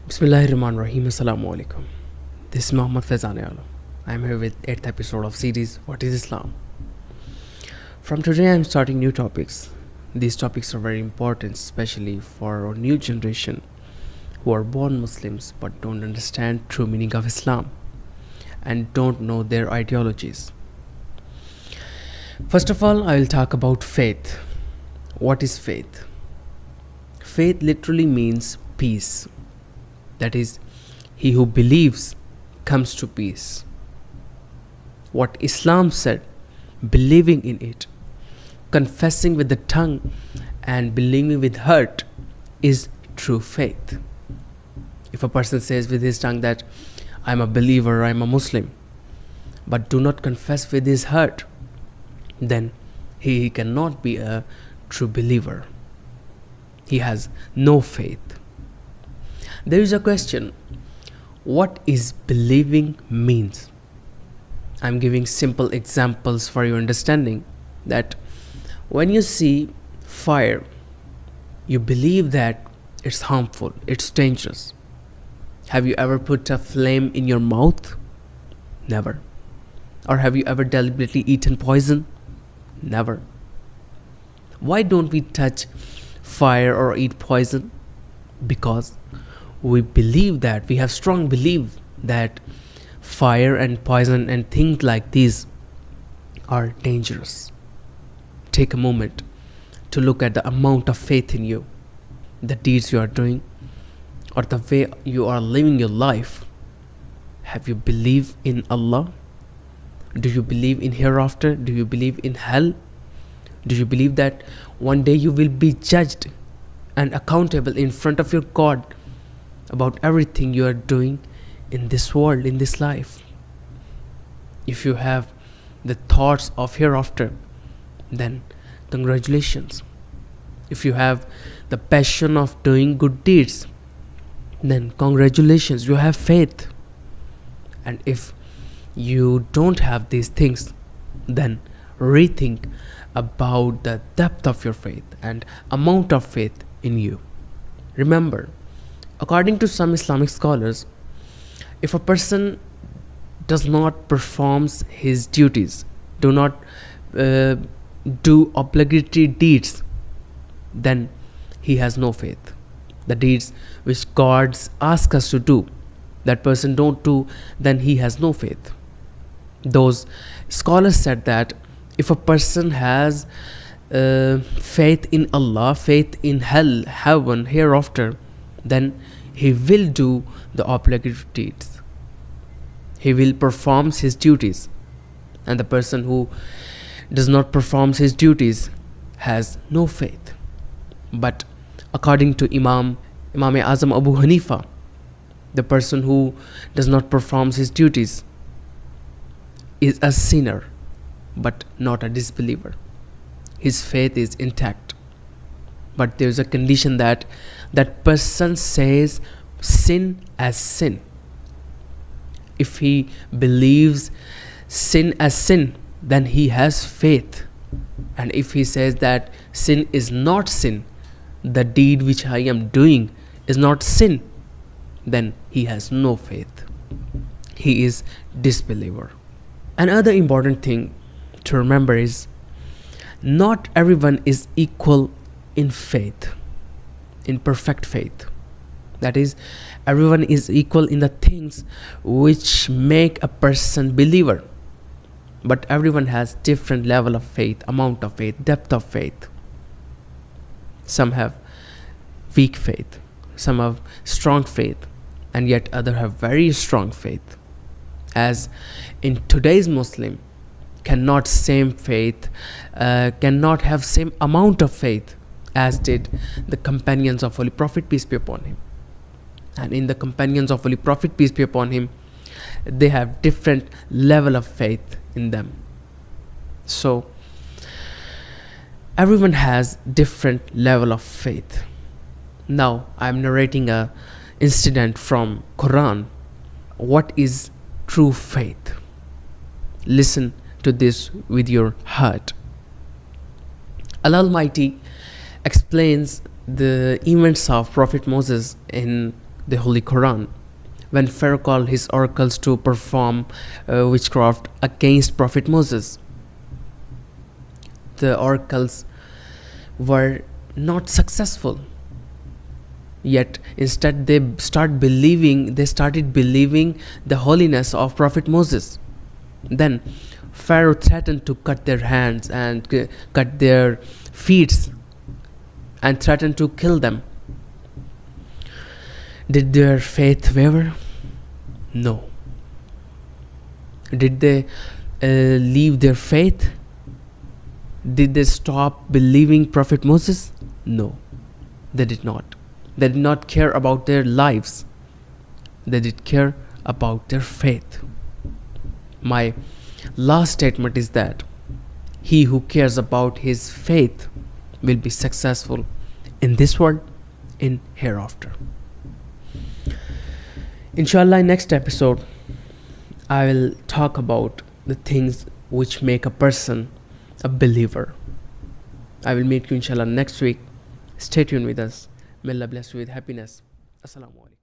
Bismillahirrahmanirrahim. Assalamu alaikum. This is Muhammad Faizan. I am here with 8th episode of series What is Islam? From today I am starting new topics. These topics are very important, especially for our new generation who are born Muslims but don't understand true meaning of Islam and don't know their ideologies. First of all, I will talk about faith. What is faith? Faith literally means peace. That is, he who believes comes to peace. What Islam said, believing in it, confessing with the tongue and believing with heart is true faith. If a person says with his tongue that I am a believer, I am a Muslim, but do not confess with his heart, then he cannot be a true believer. He has no faith. There is a question, what is believing means? I'm giving simple examples for your understanding that when you see fire, you believe that it's harmful, it's dangerous. Have you ever put a flame in your mouth? Never. Or have you ever deliberately eaten poison? Never. Why don't we touch fire or eat poison? Because we believe that, we have strong belief that fire and poison and things like these are dangerous. Take a moment to look at the amount of faith in you, the deeds you are doing, or the way you are living your life. Have you believed in Allah? Do you believe in hereafter? Do you believe in hell? Do you believe that one day you will be judged and accountable in front of your God about everything you are doing in this world, in this life? If you have the thoughts of hereafter, then congratulations. If you have the passion of doing good deeds, then congratulations, you have faith. And if you don't have these things, then rethink about the depth of your faith and amount of faith in you. Remember, according to some Islamic scholars, if a person does not perform his duties, do not do obligatory deeds, then he has no faith. The deeds which God asks us to do, that person don't do, then he has no faith. Those scholars said that if a person has faith in Allah, faith in hell, heaven, hereafter, then he will do the obligatory deeds. He will perform his duties. And the person who does not perform his duties has no faith. But according to Imam Azam Abu Hanifa, the person who does not perform his duties is a sinner, but not a disbeliever. His faith is intact. But there is a condition that that person says sin as sin. If he believes sin as sin, then he has faith. And if he says that sin is not sin, the deed which I am doing is not sin, then he has no faith. He is disbeliever. Another important thing to remember is not everyone is equal in faith, in perfect faith. That is, everyone is equal in the things which make a person believer. But everyone has different level of faith, amount of faith, depth of faith. Some have weak faith, some have strong faith, and yet others have very strong faith. As in today's Muslim cannot have same amount of faith as did the companions of Holy Prophet, peace be upon him. And in the companions of Holy Prophet, peace be upon him, they have different level of faith in them. So everyone has different level of faith. Now I am narrating a incident from Quran. What is true faith? Listen to this with your heart. Allah Almighty explains the events of Prophet Moses in the Holy Quran. When Pharaoh called his oracles to perform witchcraft against Prophet Moses, the oracles were not successful. Yet instead they started believing the holiness of Prophet Moses. Then Pharaoh threatened to cut their hands and cut their feet and threatened to kill them. Did their faith waver? No. Did they leave their faith? Did they stop believing Prophet Moses? No, they did not. They did not care about their lives. They did care about their faith. My last statement is that he who cares about his faith will be successful in this world, in hereafter. Inshallah, in next episode, I will talk about the things which make a person a believer. I will meet you inshallah next week. Stay tuned with us. May Allah bless you with happiness. Assalamu alaikum.